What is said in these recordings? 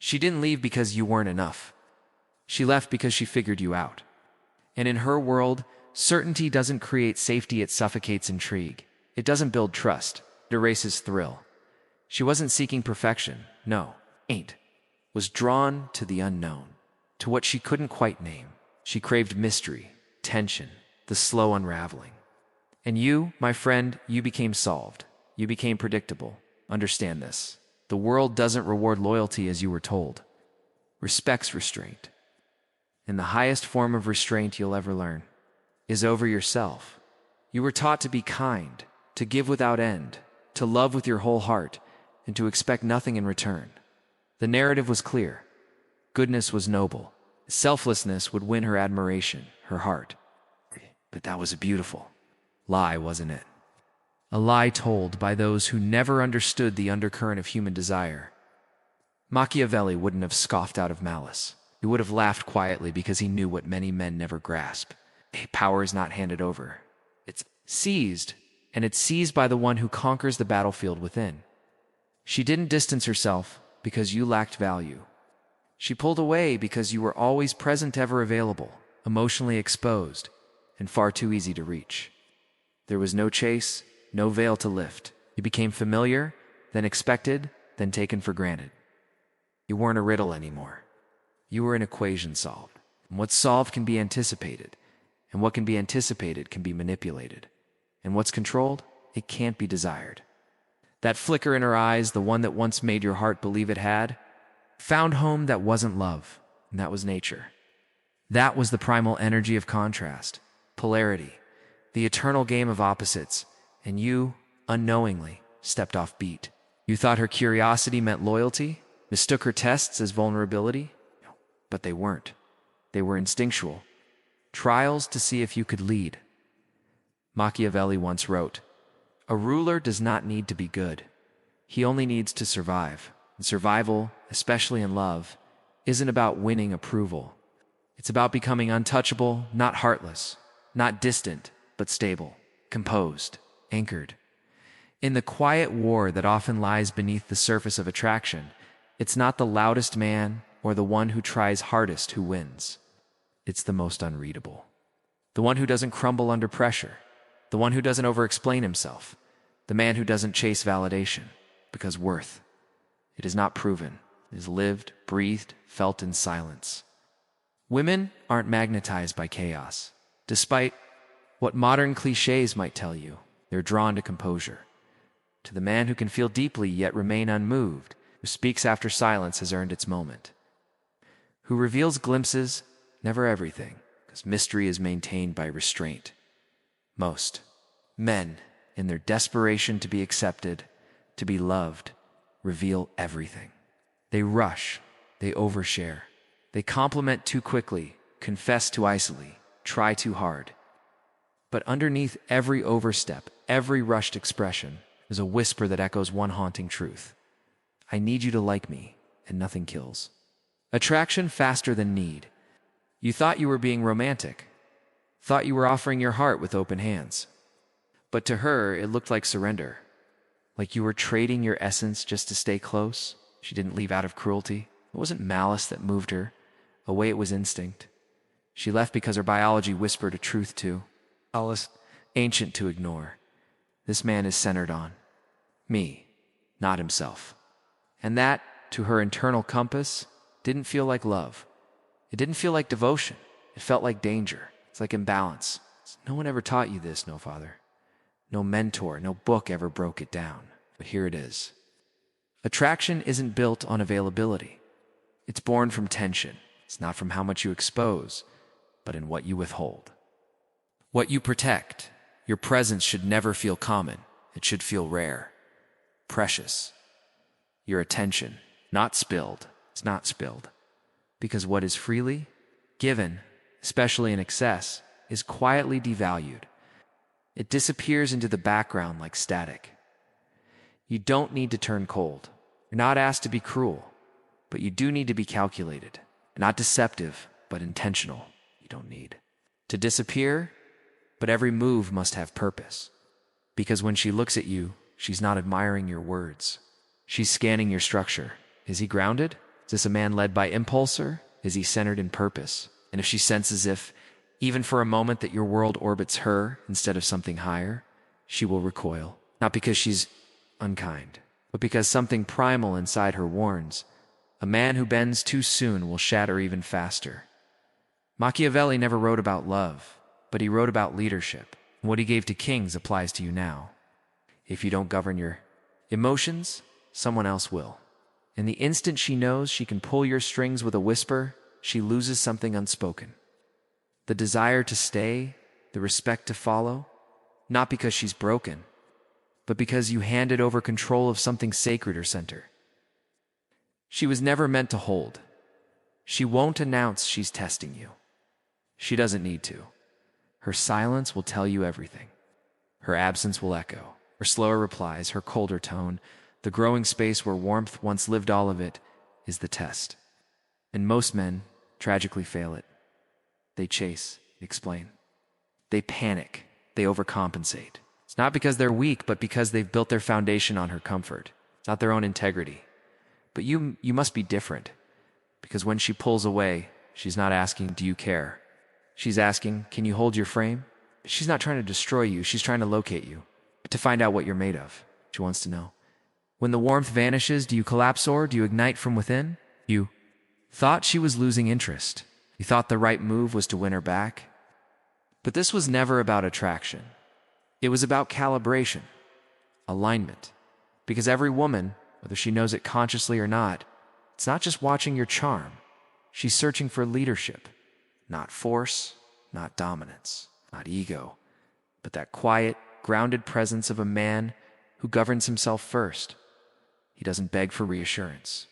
She didn't leave because you weren't enough. She left because she figured you out. And in her world, certainty doesn't create safety, it suffocates intrigue. It doesn't build trust, it erases thrill. She wasn't seeking perfection, no, ain't. Was drawn to the unknown, to what she couldn't quite name. She craved mystery, tension, the slow unraveling. And you, my friend, you became solved. You became predictable. Understand this. The world doesn't reward loyalty as you were told. Respects restraint. And the highest form of restraint you'll ever learn is over yourself. You were taught to be kind, to give without end, to love with your whole heart, and to expect nothing in return. The narrative was clear. Goodness was noble. Selflessness would win her admiration, her heart. But that was a beautiful lie, wasn't it? A lie told by those who never understood the undercurrent of human desire. Machiavelli wouldn't have scoffed out of malice. He would have laughed quietly because he knew what many men never grasp. Power is not handed over. It's seized, and it's seized by the one who conquers the battlefield within. She didn't distance herself because you lacked value. She pulled away because you were always present, ever available, emotionally exposed, and far too easy to reach. There was no chase, no veil to lift. You became familiar, then expected, then taken for granted. You weren't a riddle anymore. You were an equation solved. And what's solved can be anticipated, and what can be anticipated can be manipulated. And what's controlled, it can't be desired. That flicker in her eyes, the one that once made your heart believe it had, found home that wasn't love, and that was nature. That was the primal energy of contrast, polarity, the eternal game of opposites, and you, unknowingly, stepped off beat. You thought her curiosity meant loyalty, mistook her tests as vulnerability, but they weren't. They were instinctual, trials to see if you could lead. Machiavelli once wrote, "A ruler does not need to be good. He only needs to survive. And survival, especially in love, isn't about winning approval. It's about becoming untouchable, not heartless, not distant, but stable, composed, anchored. In the quiet war that often lies beneath the surface of attraction, it's not the loudest man or the one who tries hardest who wins. It's the most unreadable. The one who doesn't crumble under pressure. The one who doesn't over-explain himself. The man who doesn't chase validation. Because worth, it is not proven. It is lived, breathed, felt in silence. Women aren't magnetized by chaos. Despite what modern cliches might tell you, they're drawn to composure. To the man who can feel deeply yet remain unmoved, who speaks after silence has earned its moment. Who reveals glimpses, never everything, because mystery is maintained by restraint. Most men, in their desperation to be accepted, to be loved, reveal everything. They rush, they overshare, they compliment too quickly, confess too icily, try too hard. But underneath every overstep, every rushed expression, is a whisper that echoes one haunting truth. I need you to like me, and nothing kills. Attraction faster than need. You thought you were being romantic, thought you were offering your heart with open hands. But to her, it looked like surrender. Like you were trading your essence just to stay close. She didn't leave out of cruelty. It wasn't malice that moved her. Away it was instinct. She left because her biology whispered a truth too. Alice, ancient to ignore. This man is centered on me, not himself. And that, to her internal compass, didn't feel like love. It didn't feel like devotion. It felt like danger. It's like imbalance. No one ever taught you this, no father. No mentor, no book ever broke it down. But here it is. Attraction isn't built on availability. It's born from tension. It's not from how much you expose, but in what you withhold. What you protect. Your presence should never feel common. It should feel rare, precious. Your attention, not spilled. It's not spilled. Because what is freely given, especially in excess, is quietly devalued. It disappears into the background like static. You don't need to turn cold. You're not asked to be cruel, but you do need to be calculated. Not deceptive, but intentional. You don't need to disappear, but every move must have purpose. Because when she looks at you, she's not admiring your words. She's scanning your structure. Is he grounded? Is this a man led by impulse, or is he centered in purpose? And if she senses if, even for a moment, that your world orbits her instead of something higher, she will recoil. Not because she's unkind, but because something primal inside her warns. A man who bends too soon will shatter even faster. Machiavelli never wrote about love, but he wrote about leadership. And what he gave to kings applies to you now. If you don't govern your emotions, someone else will. And the instant she knows she can pull your strings with a whisper, she loses something unspoken. The desire to stay, the respect to follow, not because she's broken, but because you handed over control of something sacred or center. She was never meant to hold. She won't announce she's testing you. She doesn't need to. Her silence will tell you everything. Her absence will echo. Her slower replies, her colder tone, the growing space where warmth once lived, all of it is the test. And most men tragically fail it. They chase, explain. They panic, they overcompensate. It's not because they're weak, but because they've built their foundation on her comfort. It's not their own integrity. But you must be different. Because when she pulls away, she's not asking, do you care? She's asking, can you hold your frame? She's not trying to destroy you, she's trying to locate you. To find out what you're made of. She wants to know. When the warmth vanishes, do you collapse, or do you ignite from within? You thought she was losing interest. You thought the right move was to win her back. But this was never about attraction. It was about calibration, alignment. Because every woman, whether she knows it consciously or not, it's not just watching your charm. She's searching for leadership. Not force, not dominance, not ego, but that quiet, grounded presence of a man who governs himself first. He doesn't beg for reassurance.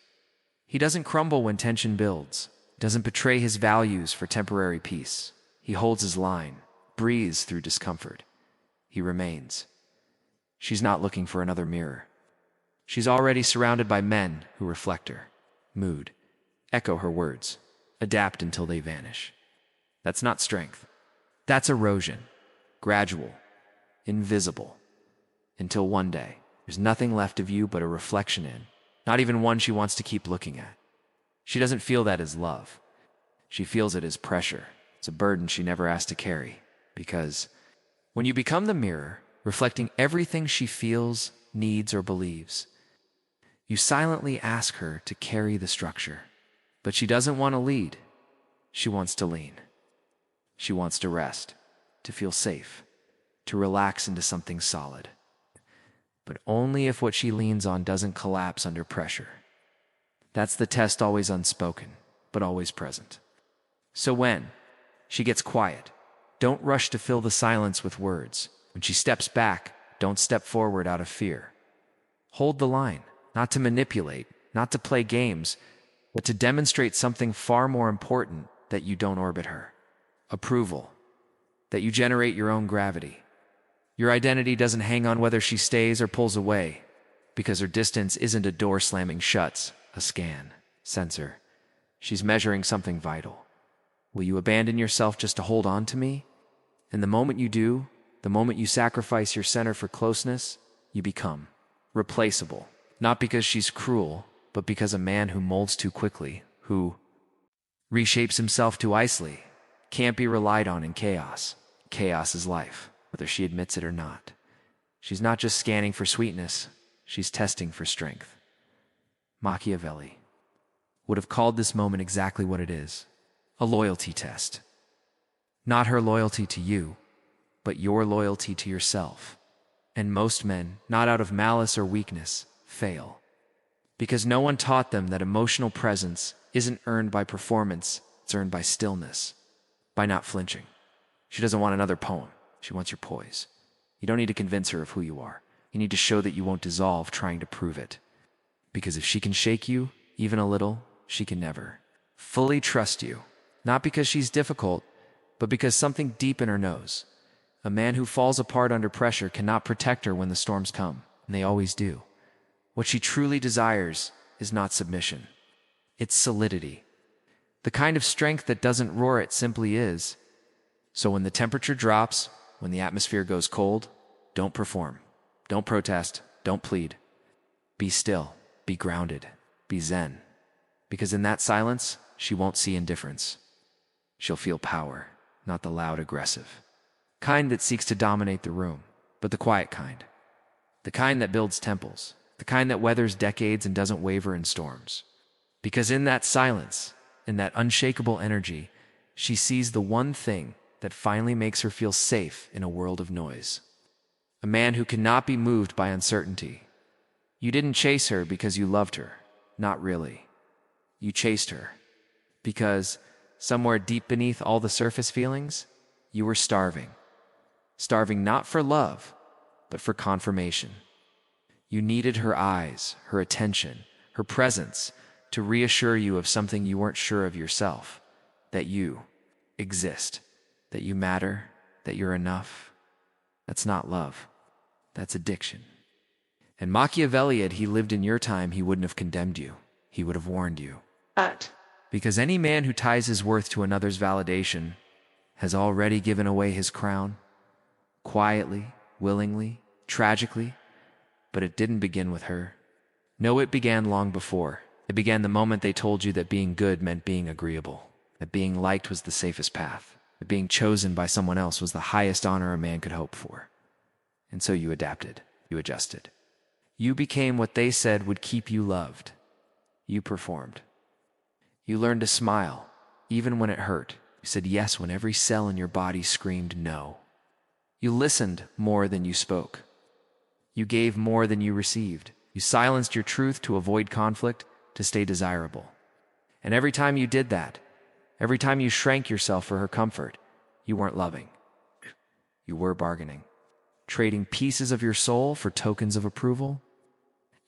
He doesn't crumble when tension builds. He doesn't betray his values for temporary peace. He holds his line, breathes through discomfort. He remains. She's not looking for another mirror. She's already surrounded by men who reflect her, mood, echo her words, adapt until they vanish. That's not strength. That's erosion, gradual, invisible, until one day, there's nothing left of you but a reflection in, not even one she wants to keep looking at. She doesn't feel that as love. She feels it as pressure. It's a burden she never asked to carry. Because when you become the mirror, reflecting everything she feels, needs, or believes, you silently ask her to carry the structure. But she doesn't want to lead. She wants to lean. She wants to rest, to feel safe, to relax into something solid. But only if what she leans on doesn't collapse under pressure. That's the test, always unspoken, but always present. So when she gets quiet, don't rush to fill the silence with words. When she steps back, don't step forward out of fear. Hold the line, not to manipulate, not to play games, but to demonstrate something far more important, that you don't orbit her. Approval. That you generate your own gravity. Your identity doesn't hang on whether she stays or pulls away, because her distance isn't a door slamming shuts, a scan, sensor. She's measuring something vital. Will you abandon yourself just to hold on to me? And the moment you do, the moment you sacrifice your center for closeness, you become replaceable. Not because she's cruel, but because a man who molds too quickly, who reshapes himself too icily, can't be relied on in chaos. Chaos is life, whether she admits it or not. She's not just scanning for sweetness, she's testing for strength. Machiavelli would have called this moment exactly what it is, a loyalty test. Not her loyalty to you, but your loyalty to yourself. And most men, not out of malice or weakness, fail. Because no one taught them that emotional presence isn't earned by performance, it's earned by stillness, by not flinching. She doesn't want another poem. She wants your poise. You don't need to convince her of who you are. You need to show that you won't dissolve trying to prove it. Because if she can shake you, even a little, she can never fully trust you. Not because she's difficult, but because something deep in her knows. A man who falls apart under pressure cannot protect her when the storms come, and they always do. What she truly desires is not submission. It's solidity. The kind of strength that doesn't roar, it simply is. So when the temperature drops, when the atmosphere goes cold, don't perform. Don't protest. Don't plead. Be still. Be grounded. Be zen. Because in that silence, she won't see indifference. She'll feel power, not the loud aggressive kind that seeks to dominate the room, but the quiet kind. The kind that builds temples, the kind that weathers decades and doesn't waver in storms. Because in that silence, in that unshakable energy, she sees the one thing that finally makes her feel safe in a world of noise. A man who cannot be moved by uncertainty. You didn't chase her because you loved her. Not really. You chased her because somewhere deep beneath all the surface feelings, you were starving. Starving not for love, but for confirmation. You needed her eyes, her attention, her presence to reassure you of something you weren't sure of yourself, that you exist, that you matter, that you're enough. That's not love. That's addiction. And Machiavelli, had he lived in your time, he wouldn't have condemned you. He would have warned you. Because any man who ties his worth to another's validation has already given away his crown. Quietly, willingly, tragically. But it didn't begin with her. No, it began long before. It began the moment they told you that being good meant being agreeable, that being liked was the safest path, that being chosen by someone else was the highest honor a man could hope for. And so you adapted, you adjusted. You became what they said would keep you loved. You performed. You learned to smile, even when it hurt. You said yes when every cell in your body screamed no. You listened more than you spoke. You gave more than you received. You silenced your truth to avoid conflict, to stay desirable. And every time you did that, every time you shrank yourself for her comfort, you weren't loving. You were bargaining, trading pieces of your soul for tokens of approval.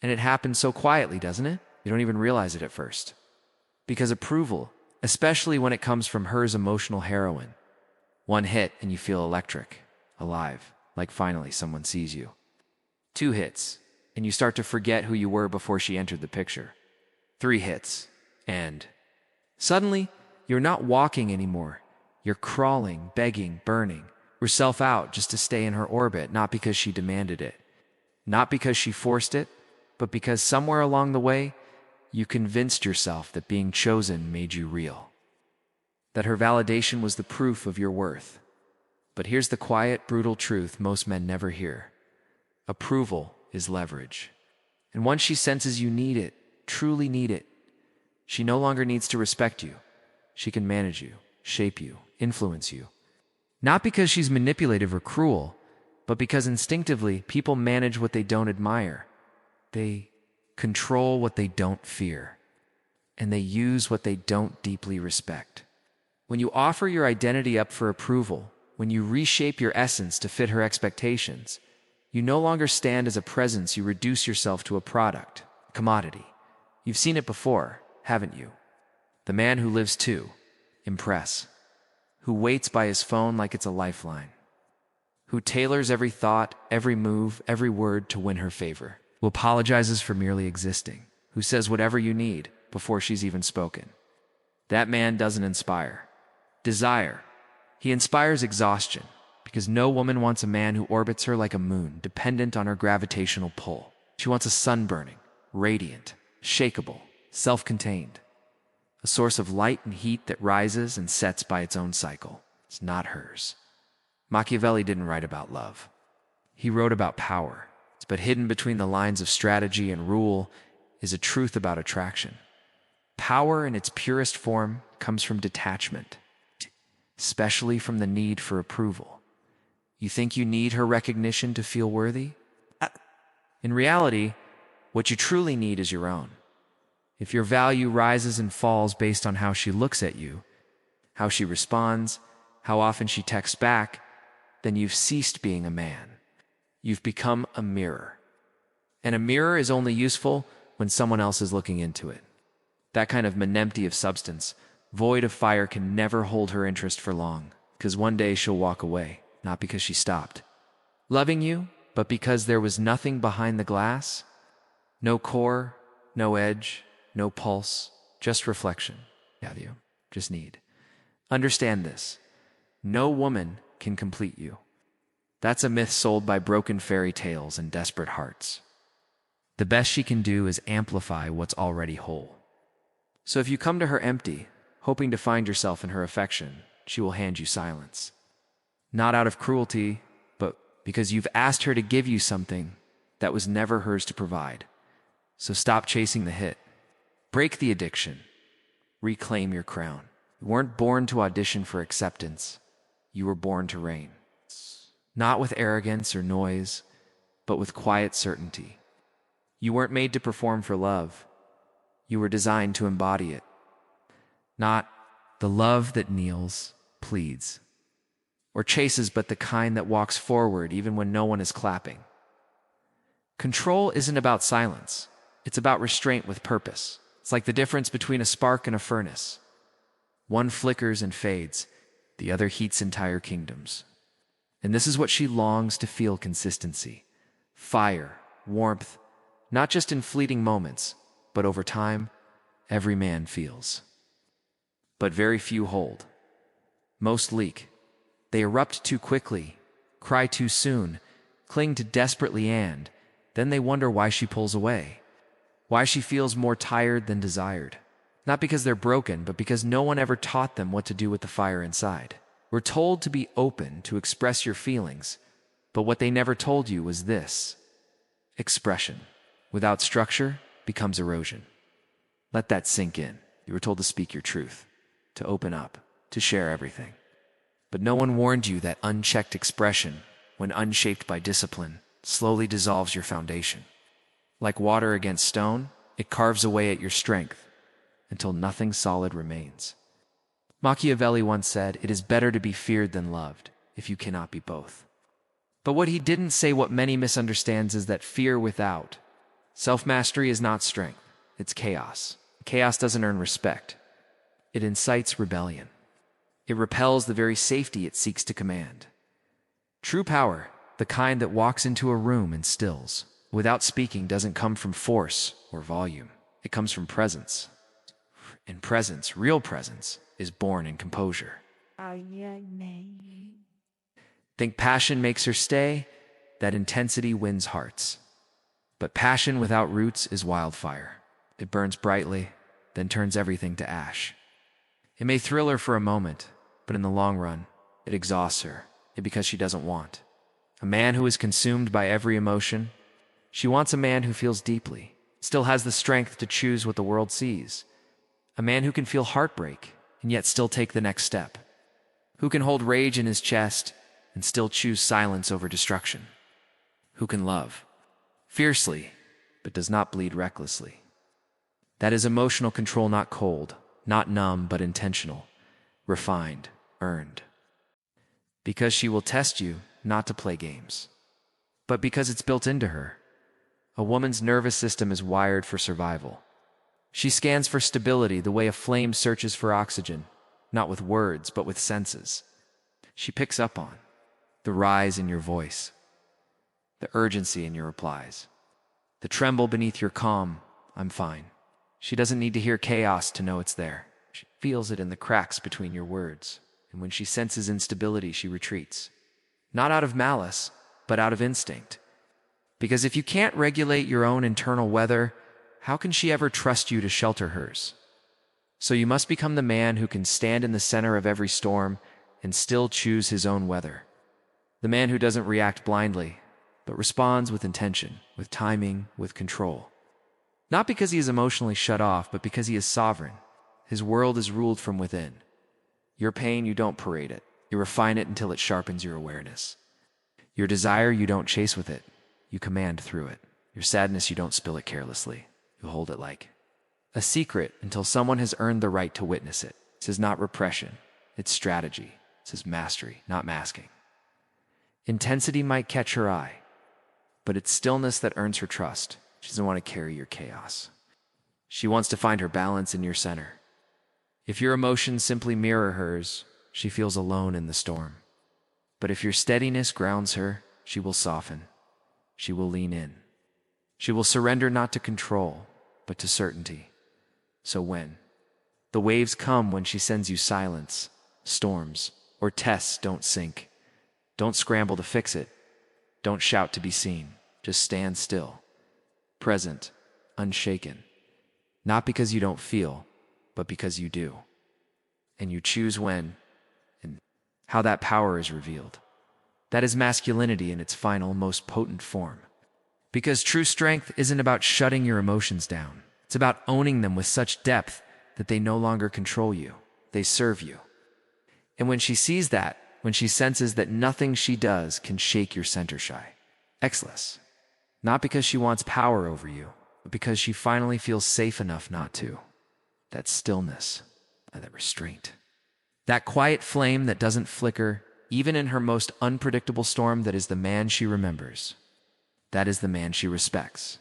And it happens so quietly, doesn't it? You don't even realize it at first. Because approval, especially when it comes from her's emotional heroine, one hit and you feel electric, alive, like finally someone sees you. 2 hits, and you start to forget who you were before she entered the picture. 3 hits, and suddenly, you're not walking anymore. You're crawling, begging, burning yourself out just to stay in her orbit, not because she demanded it, not because she forced it, but because somewhere along the way, you convinced yourself that being chosen made you real, that her validation was the proof of your worth. But here's the quiet, brutal truth most men never hear. Approval is leverage. And once she senses you need it, truly need it, she no longer needs to respect you. She can manage you, shape you, influence you. Not because she's manipulative or cruel, but because instinctively people manage what they don't admire. They control what they don't fear. And they use what they don't deeply respect. When you offer your identity up for approval, when you reshape your essence to fit her expectations, you no longer stand as a presence, you reduce yourself to a product, a commodity. You've seen it before, haven't you? The man who lives to impress, who waits by his phone like it's a lifeline, who tailors every thought, every move, every word to win her favor, who apologizes for merely existing, who says whatever you need before she's even spoken. That man doesn't inspire desire. He inspires exhaustion, because no woman wants a man who orbits her like a moon, dependent on her gravitational pull. She wants a sun burning, radiant, shakeable, self-contained, a source of light and heat that rises and sets by its own cycle. It's not hers. Machiavelli didn't write about love. He wrote about power. But hidden between the lines of strategy and rule is a truth about attraction. Power in its purest form comes from detachment, especially from the need for approval. You think you need her recognition to feel worthy? In reality, what you truly need is your own. If your value rises and falls based on how she looks at you, how she responds, how often she texts back, then you've ceased being a man. You've become a mirror. And a mirror is only useful when someone else is looking into it. That kind of man empty of substance, void of fire, can never hold her interest for long, because one day she'll walk away, not because she stopped loving you, but because there was nothing behind the glass. No core, no edge, no pulse, just reflection. Have you? Just need. Understand this. No woman can complete you. That's a myth sold by broken fairy tales and desperate hearts. The best she can do is amplify what's already whole. So if you come to her empty, hoping to find yourself in her affection, she will hand you silence. Not out of cruelty, but because you've asked her to give you something that was never hers to provide. So stop chasing the hit. Break the addiction. Reclaim your crown. You weren't born to audition for acceptance. You were born to reign. Not with arrogance or noise, but with quiet certainty. You weren't made to perform for love. You were designed to embody it. Not the love that kneels, pleads, or chases, but the kind that walks forward even when no one is clapping. Control isn't about silence. It's about restraint with purpose. It's like the difference between a spark and a furnace. One flickers and fades, the other heats entire kingdoms. And this is what she longs to feel: consistency, fire, warmth, not just in fleeting moments, but over time, every man feels. But very few hold. Most leak. They erupt too quickly, cry too soon, cling to desperately, and then they wonder why she pulls away. Why she feels more tired than desired. Not because they're broken, but because no one ever taught them what to do with the fire inside. We're told to be open, to express your feelings, but what they never told you was this: expression, without structure, becomes erosion. Let that sink in. You were told to speak your truth, to open up, to share everything. But no one warned you that unchecked expression, when unshaped by discipline, slowly dissolves your foundation. Like water against stone, it carves away at your strength until nothing solid remains. Machiavelli once said, "It is better to be feared than loved, if you cannot be both." But what he didn't say, what many misunderstands, is that fear without self-mastery is not strength, it's chaos. Chaos doesn't earn respect. It incites rebellion. It repels the very safety it seeks to command. True power, the kind that walks into a room and stills, without speaking, doesn't come from force or volume. It comes from presence. And presence, real presence, is born in composure. Think passion makes her stay? That intensity wins hearts. But passion without roots is wildfire. It burns brightly, then turns everything to ash. It may thrill her for a moment, but in the long run, it exhausts her. Because she doesn't want a man who is consumed by every emotion. She wants a man who feels deeply, still has the strength to choose what the world sees. A man who can feel heartbreak and yet still take the next step. Who can hold rage in his chest and still choose silence over destruction. Who can love fiercely but does not bleed recklessly. That is emotional control, not cold, not numb, but intentional, refined, earned. Because she will test you, not to play games, but because it's built into her. A woman's nervous system is wired for survival. She scans for stability the way a flame searches for oxygen, not with words, but with senses. She picks up on the rise in your voice, the urgency in your replies, the tremble beneath your calm, "I'm fine." She doesn't need to hear chaos to know it's there. She feels it in the cracks between your words. And when she senses instability, she retreats. Not out of malice, but out of instinct. Because if you can't regulate your own internal weather, how can she ever trust you to shelter hers? So you must become the man who can stand in the center of every storm and still choose his own weather. The man who doesn't react blindly, but responds with intention, with timing, with control. Not because he is emotionally shut off, but because he is sovereign. His world is ruled from within. Your pain, you don't parade it. You refine it until it sharpens your awareness. Your desire, you don't chase with it. You command through it. Your sadness, you don't spill it carelessly. You hold it like a secret until someone has earned the right to witness it. This is not repression. It's strategy. This is mastery, not masking. Intensity might catch her eye, but it's stillness that earns her trust. She doesn't want to carry your chaos. She wants to find her balance in your center. If your emotions simply mirror hers, she feels alone in the storm. But if your steadiness grounds her, she will soften. She will lean in. She will surrender not to control, but to certainty. So when the waves come, when she sends you silence, storms, or tests, don't sink. Don't scramble to fix it. Don't shout to be seen. Just stand still, present, unshaken. Not because you don't feel, but because you do. And you choose when and how that power is revealed. That is masculinity in its final, most potent form. Because true strength isn't about shutting your emotions down. It's about owning them with such depth that they no longer control you. They serve you. And when she sees that, when she senses that nothing she does can shake your center shy, excellence. Not because she wants power over you, but because she finally feels safe enough not to. That stillness, that restraint. That quiet flame that doesn't flicker, even in her most unpredictable storm, that is the man she remembers. That is the man she respects.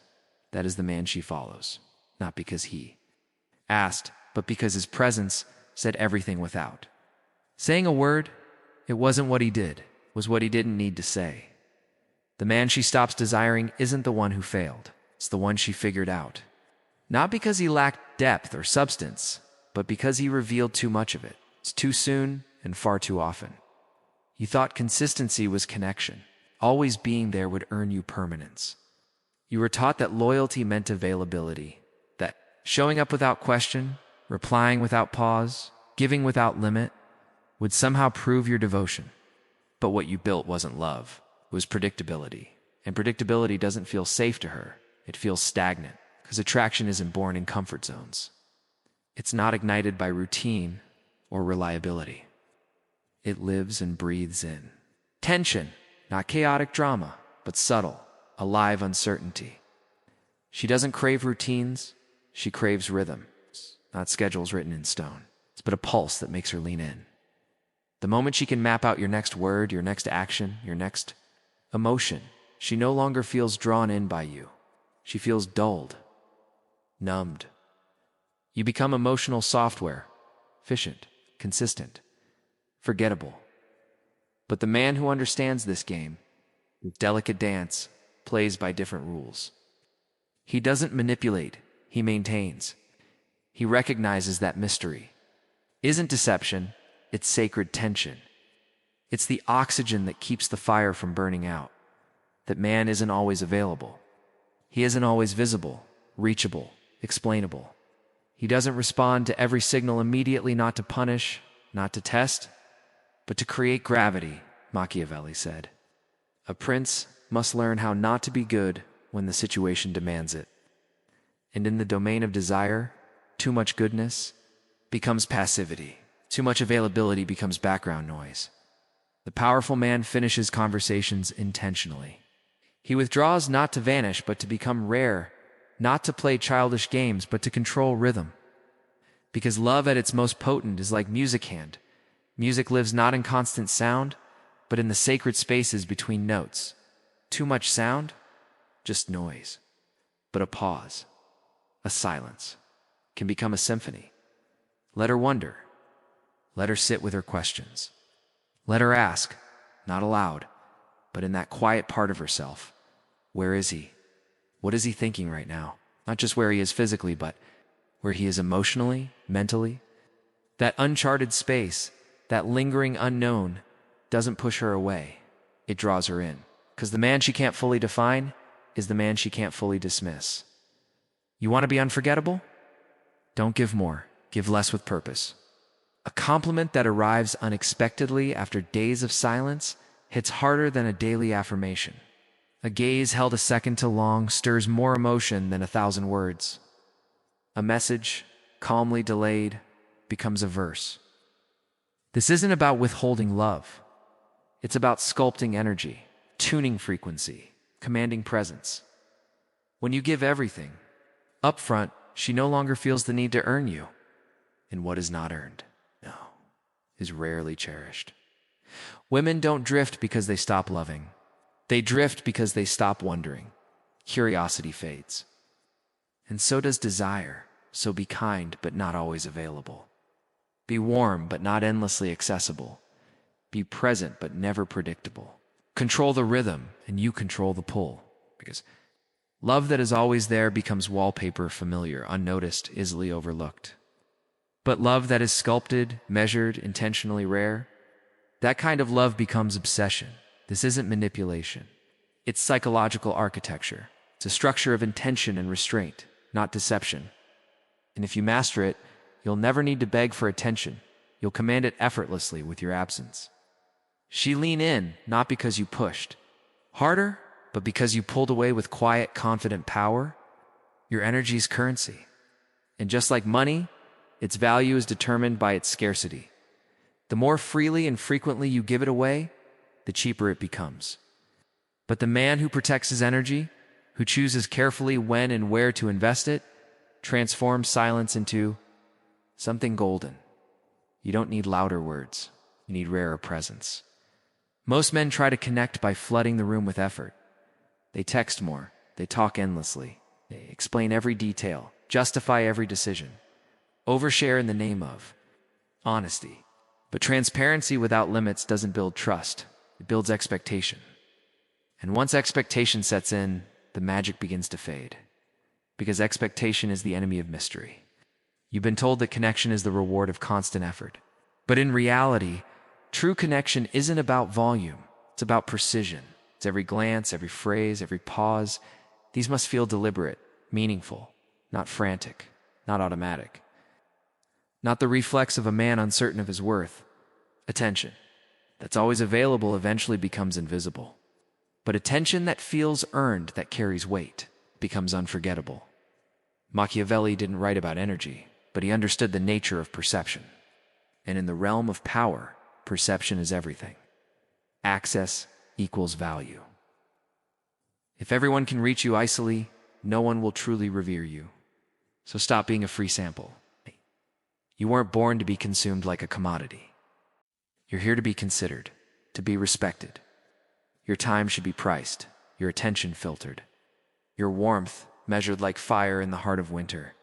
That is the man she follows. Not because he asked, but because his presence said everything without saying a word. It wasn't what he did, it was what he didn't need to say. The man she stops desiring isn't the one who failed. It's the one she figured out. Not because he lacked depth or substance, but because he revealed too much of it. It's too soon and far too often. You thought consistency was connection. Always being there would earn you permanence. You were taught that loyalty meant availability, that showing up without question, replying without pause, giving without limit, would somehow prove your devotion. But what you built wasn't love, it was predictability. And predictability doesn't feel safe to her. It feels stagnant, because attraction isn't born in comfort zones. It's not ignited by routine or reliability. It lives and breathes in tension, not chaotic drama, but subtle, alive uncertainty. She doesn't crave routines, she craves rhythm, not schedules written in stone. It's but a pulse that makes her lean in. The moment she can map out your next word, your next action, your next emotion, she no longer feels drawn in by you. She feels dulled, numbed. You become emotional software, efficient, consistent, forgettable. But the man who understands this game, with delicate dance, plays by different rules. He doesn't manipulate, he maintains. He recognizes that mystery isn't deception, it's sacred tension. It's the oxygen that keeps the fire from burning out. That man isn't always available. He isn't always visible, reachable, explainable. He doesn't respond to every signal immediately, not to punish, not to test, but to create gravity, Machiavelli said. A prince must learn how not to be good when the situation demands it. And in the domain of desire, too much goodness becomes passivity. Too much availability becomes background noise. The powerful man finishes conversations intentionally. He withdraws not to vanish, but to become rare, not to play childish games, but to control rhythm. Because love at its most potent is like music hand. Music lives not in constant sound, but in the sacred spaces between notes. Too much sound? Just noise. But a pause, a silence, can become a symphony. Let her wonder. Let her sit with her questions. Let her ask, not aloud, but in that quiet part of herself. Where is he? What is he thinking right now? Not just where he is physically, but where he is emotionally, mentally. That uncharted space, that lingering unknown, doesn't push her away. It draws her in. Because the man she can't fully define is the man she can't fully dismiss. You want to be unforgettable? Don't give more. Give less with purpose. A compliment that arrives unexpectedly after days of silence hits harder than a daily affirmation. A gaze held a second too long stirs more emotion than 1,000 words. A message, calmly delayed, becomes a verse. This isn't about withholding love. It's about sculpting energy, tuning frequency, commanding presence. When you give everything, upfront, she no longer feels the need to earn you. And what is not earned, no, is rarely cherished. Women don't drift because they stop loving. They drift because they stop wondering. Curiosity fades. And so does desire. So be kind, but not always available. Be warm, but not endlessly accessible. Be present, but never predictable. Control the rhythm, and you control the pull. Because love that is always there becomes wallpaper, familiar, unnoticed, easily overlooked. But love that is sculpted, measured, intentionally rare, that kind of love becomes obsession. This isn't manipulation. It's psychological architecture. It's a structure of intention and restraint, not deception. And if you master it, You'll never need to beg for attention. You'll command it effortlessly with your absence. She lean in, not because you pushed harder, but because you pulled away with quiet, confident power. Your energy's currency. And just like money, its value is determined by its scarcity. The more freely and frequently you give it away, the cheaper it becomes. But the man who protects his energy, who chooses carefully when and where to invest it, transforms silence into something golden. You don't need louder words. You need rarer presence. Most men try to connect by flooding the room with effort. They text more. They talk endlessly. They explain every detail, justify every decision, overshare in the name of honesty. But transparency without limits doesn't build trust. It builds expectation. And once expectation sets in, the magic begins to fade. Because expectation is the enemy of mystery. You've been told that connection is the reward of constant effort. But in reality, true connection isn't about volume. It's about precision. It's every glance, every phrase, every pause. These must feel deliberate, meaningful, not frantic, not automatic. Not the reflex of a man uncertain of his worth. Attention that's always available eventually becomes invisible. But attention that feels earned, that carries weight, becomes unforgettable. Machiavelli didn't write about energy, but he understood the nature of perception. And in the realm of power, perception is everything. Access equals value. If everyone can reach you icily, no one will truly revere you. So stop being a free sample. You weren't born to be consumed like a commodity. You're here to be considered, to be respected. Your time should be priced, your attention filtered. Your warmth measured like fire in the heart of winter,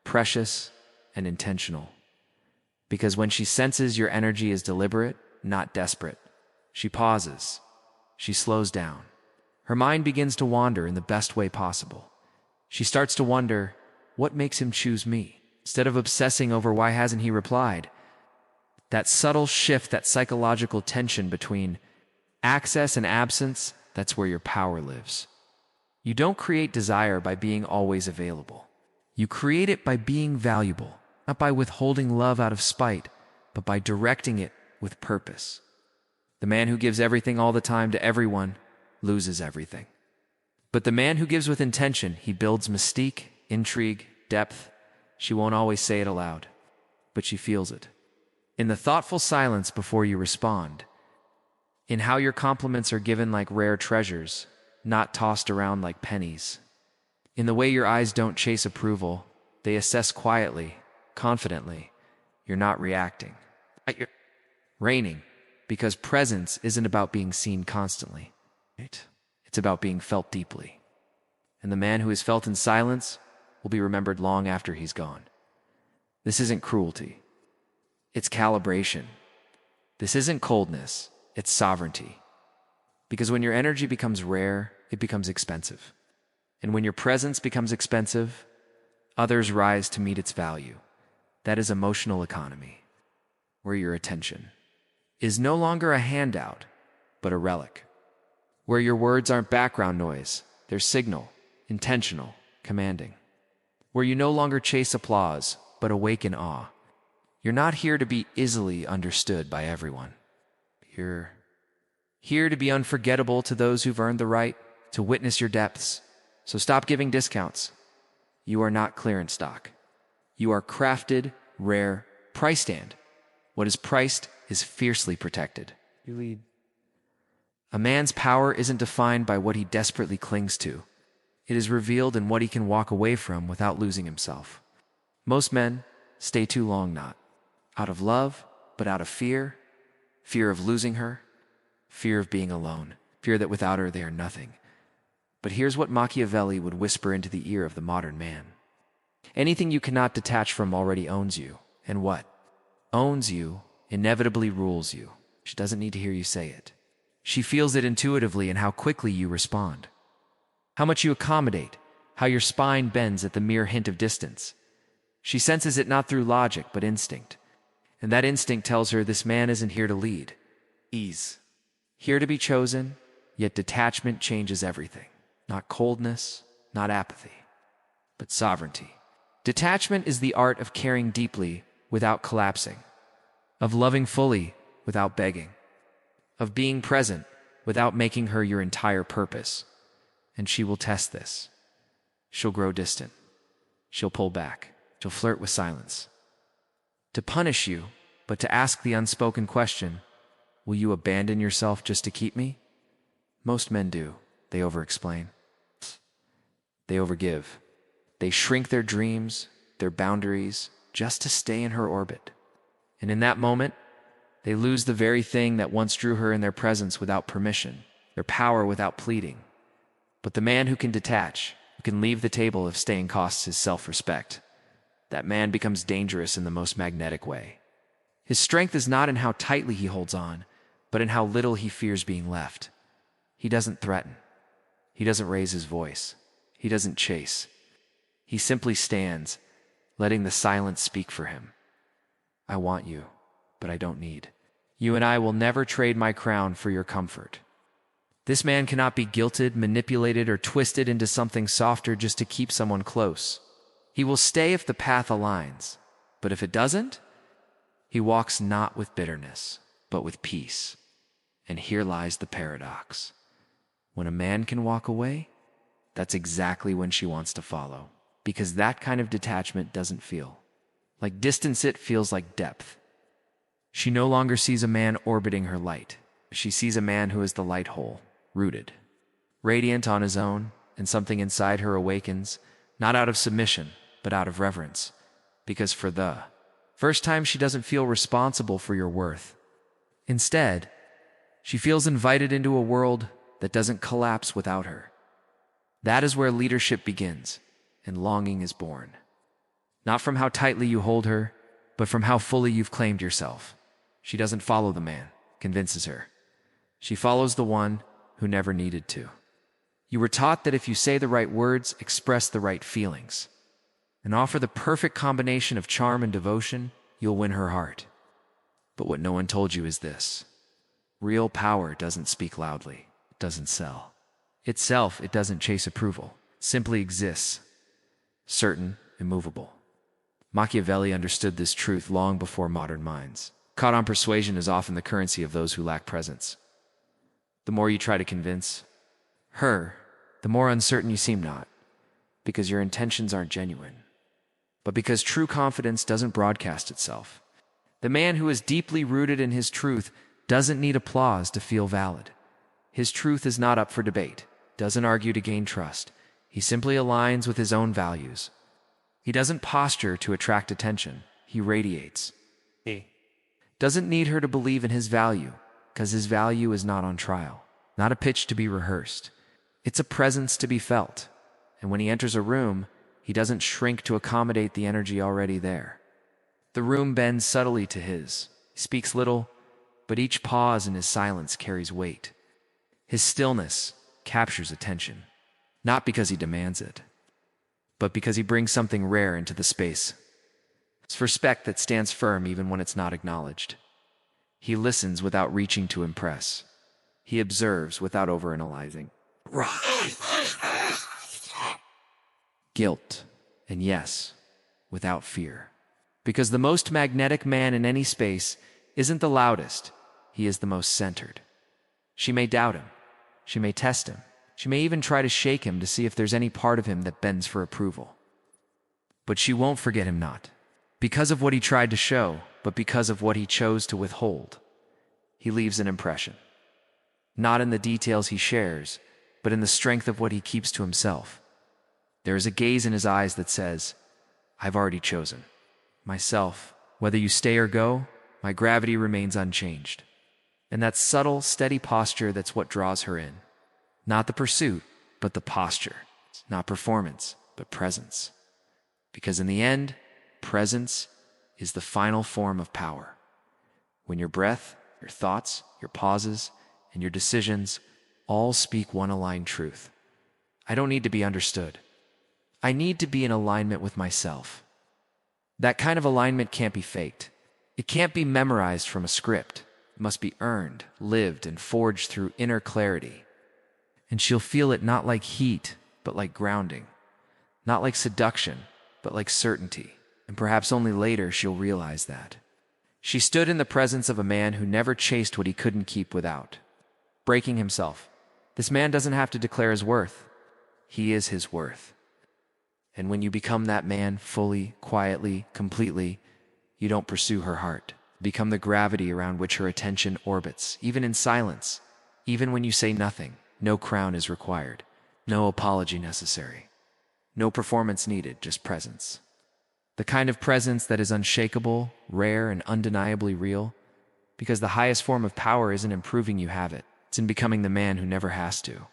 precious and intentional. Because when she senses your energy is deliberate, not desperate, she pauses, she slows down. Her mind begins to wander in the best way possible. She starts to wonder, what makes him choose me? Instead of obsessing over why hasn't he replied. That subtle shift, that psychological tension between access and absence, that's where your power lives. You don't create desire by being always available. You create it by being valuable, not by withholding love out of spite, but by directing it with purpose. The man who gives everything all the time to everyone loses everything. But the man who gives with intention, he builds mystique, intrigue, depth. She won't always say it aloud, but she feels it. In the thoughtful silence before you respond, in how your compliments are given like rare treasures, not tossed around like pennies. In the way your eyes don't chase approval, they assess quietly, confidently. You're not reacting. You're reigning, because presence isn't about being seen constantly. It's about being felt deeply. And the man who is felt in silence will be remembered long after he's gone. This isn't cruelty. It's calibration. This isn't coldness. It's sovereignty. Because when your energy becomes rare, it becomes expensive. And when your presence becomes expensive, others rise to meet its value. That is emotional economy, where your attention is no longer a handout, but a relic. Where your words aren't background noise, they're signal, intentional, commanding. Where you no longer chase applause, but awaken awe. You're not here to be easily understood by everyone. You're here to be unforgettable to those who've earned the right to witness your depths. So stop giving discounts. You are not clearance stock. You are crafted, rare, price stand. What is priced is fiercely protected. You lead. A man's power isn't defined by what he desperately clings to. It is revealed in what he can walk away from without losing himself. Most men stay too long not out of love, but out of fear. Fear of losing her, fear of being alone, fear that without her they are nothing. But here's what Machiavelli would whisper into the ear of the modern man. Anything you cannot detach from already owns you. And what owns you inevitably rules you. She doesn't need to hear you say it. She feels it intuitively in how quickly you respond, how much you accommodate, how your spine bends at the mere hint of distance. She senses it not through logic, but instinct. And that instinct tells her this man isn't here to lead. He's here to be chosen, yet detachment changes everything. Not coldness, not apathy, but sovereignty. Detachment is the art of caring deeply without collapsing, of loving fully without begging, of being present without making her your entire purpose. And she will test this. She'll grow distant. She'll pull back. She'll flirt with silence. To punish you, but to ask the unspoken question, will you abandon yourself just to keep me? Most men do. They over-explain. They overgive. They shrink their dreams, their boundaries, just to stay in her orbit. And in that moment, they lose the very thing that once drew her in their presence without permission, their power without pleading. But the man who can detach, who can leave the table if staying costs his self-respect, that man becomes dangerous in the most magnetic way. His strength is not in how tightly he holds on, but in how little he fears being left. He doesn't threaten. He doesn't raise his voice. He doesn't chase. He simply stands, letting the silence speak for him. I want you, but I don't need. You and I will never trade my crown for your comfort. This man cannot be guilted, manipulated, or twisted into something softer just to keep someone close. He will stay if the path aligns, but if it doesn't, he walks not with bitterness, but with peace. And here lies the paradox. When a man can walk away, that's exactly when she wants to follow, because that kind of detachment doesn't feel like distance, it feels like depth. She no longer sees a man orbiting her light. She sees a man who is the light hole, rooted, radiant on his own, and something inside her awakens, not out of submission, but out of reverence, because for the first time she doesn't feel responsible for your worth. Instead, she feels invited into a world that doesn't collapse without her. That is where leadership begins, and longing is born. Not from how tightly you hold her, but from how fully you've claimed yourself. She doesn't follow the man, convinces her. She follows the one who never needed to. You were taught that if you say the right words, express the right feelings, and offer the perfect combination of charm and devotion, you'll win her heart. But what no one told you is this. Real power doesn't speak loudly, it doesn't sell. Itself, it doesn't chase approval, it simply exists, certain, immovable. Machiavelli understood this truth long before modern minds. Caught on persuasion is often the currency of those who lack presence. The more you try to convince her, the more uncertain you seem, not because your intentions aren't genuine, but because true confidence doesn't broadcast itself. The man who is deeply rooted in his truth doesn't need applause to feel valid. His truth is not up for debate, doesn't argue to gain trust. He simply aligns with his own values. He doesn't posture to attract attention. He radiates. He doesn't need her to believe in his value, because his value is not on trial, not a pitch to be rehearsed. It's a presence to be felt. And when he enters a room, he doesn't shrink to accommodate the energy already there. The room bends subtly to his. He speaks little, but each pause in his silence carries weight. His stillness captures attention, not because he demands it, but because he brings something rare into the space. It's respect that stands firm even when it's not acknowledged. He listens without reaching to impress. He observes without overanalyzing. Guilt, and yes, without fear. Because the most magnetic man in any space isn't the loudest, he is the most centered. She may doubt him. She may test him. She may even try to shake him to see if there's any part of him that bends for approval. But she won't forget him, not because of what he tried to show, but because of what he chose to withhold. He leaves an impression, not in the details he shares, but in the strength of what he keeps to himself. There is a gaze in his eyes that says, I've already chosen myself. Whether you stay or go, my gravity remains unchanged. And that subtle, steady posture, that's what draws her in. Not the pursuit, but the posture. Not performance, but presence. Because in the end, presence is the final form of power. When your breath, your thoughts, your pauses, and your decisions all speak one aligned truth. I don't need to be understood. I need to be in alignment with myself. That kind of alignment can't be faked. It can't be memorized from a script. It must be earned, lived, and forged through inner clarity. And she'll feel it not like heat, but like grounding. Not like seduction, but like certainty. And perhaps only later she'll realize that. She stood in the presence of a man who never chased what he couldn't keep without breaking himself. This man doesn't have to declare his worth. He is his worth. And when you become that man fully, quietly, completely, you don't pursue her heart. Become the gravity around which her attention orbits, even in silence. Even when you say nothing, no crown is required, no apology necessary, no performance needed, just presence. The kind of presence that is unshakable, rare, and undeniably real, because the highest form of power isn't in proving you have it. It's in becoming the man who never has to.